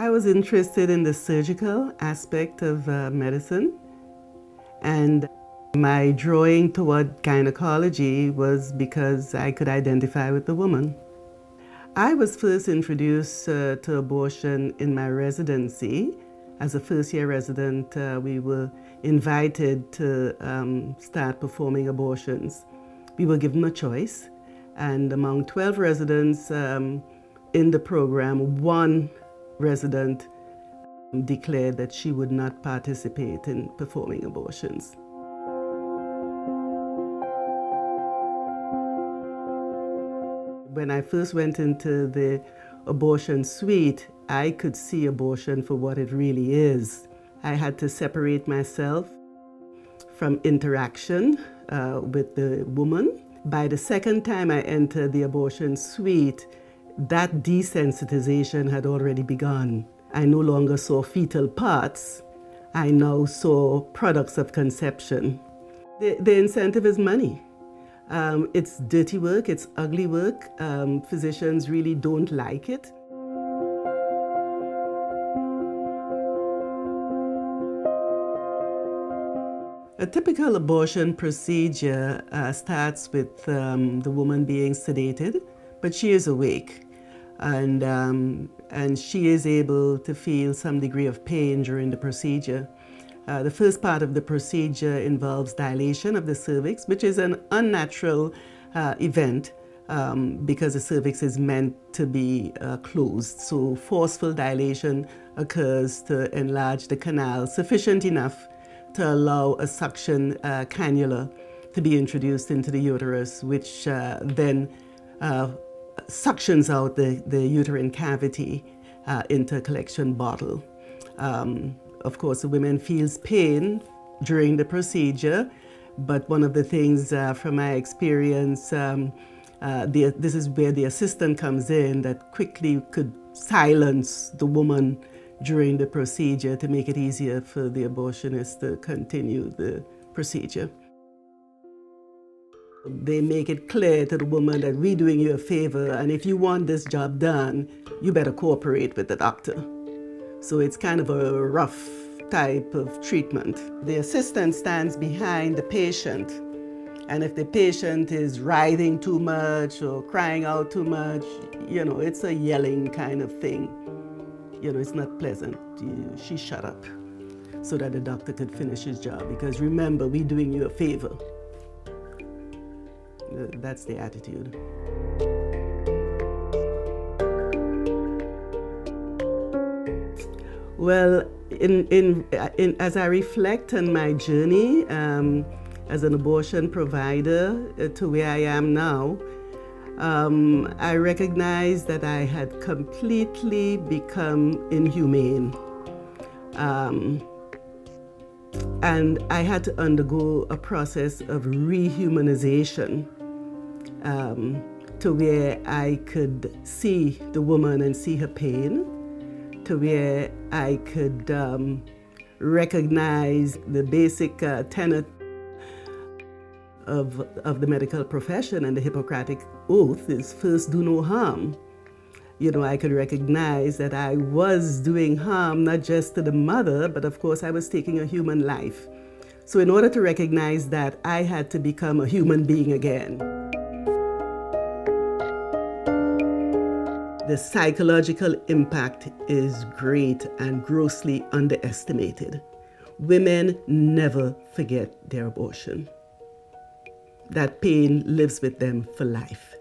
I was interested in the surgical aspect of medicine, and my drawing toward gynecology was because I could identify with the woman. I was first introduced to abortion in my residency. As a first-year resident, we were invited to start performing abortions. We were given a choice, and among 12 residents in the program, one resident declared that she would not participate in performing abortions. When I first went into the abortion suite, I could see abortion for what it really is. I had to separate myself from interaction with the woman. By the second time I entered the abortion suite, that desensitization had already begun. I no longer saw fetal parts. I now saw products of conception. The incentive is money. It's dirty work, it's ugly work. Physicians really don't like it. A typical abortion procedure starts with the woman being sedated, but she is awake, and she is able to feel some degree of pain during the procedure. The first part of the procedure involves dilation of the cervix, which is an unnatural event because the cervix is meant to be closed. So forceful dilation occurs to enlarge the canal sufficient enough to allow a suction cannula to be introduced into the uterus, which then suctions out the uterine cavity into a collection bottle. Of course, the woman feels pain during the procedure, but one of the things from my experience, this is where the assistant comes in that quickly could silence the woman during the procedure to make it easier for the abortionist to continue the procedure. They make it clear to the woman that we're doing you a favor, and if you want this job done, you better cooperate with the doctor. So it's kind of a rough type of treatment. The assistant stands behind the patient, and if the patient is writhing too much or crying out too much, you know, it's a yelling kind of thing. You know, it's not pleasant. She shut up so that the doctor could finish his job, because remember, we're doing you a favor. That's the attitude. Well, as I reflect on my journey as an abortion provider to where I am now, I recognize that I had completely become inhumane. And I had to undergo a process of rehumanization to where I could see the woman and see her pain, to where I could recognize the basic tenet of the medical profession and the Hippocratic Oath is first do no harm. You know, I could recognize that I was doing harm not just to the mother, but of course I was taking a human life. So in order to recognize that, I had to become a human being again. The psychological impact is great and grossly underestimated. Women never forget their abortion. That pain lives with them for life.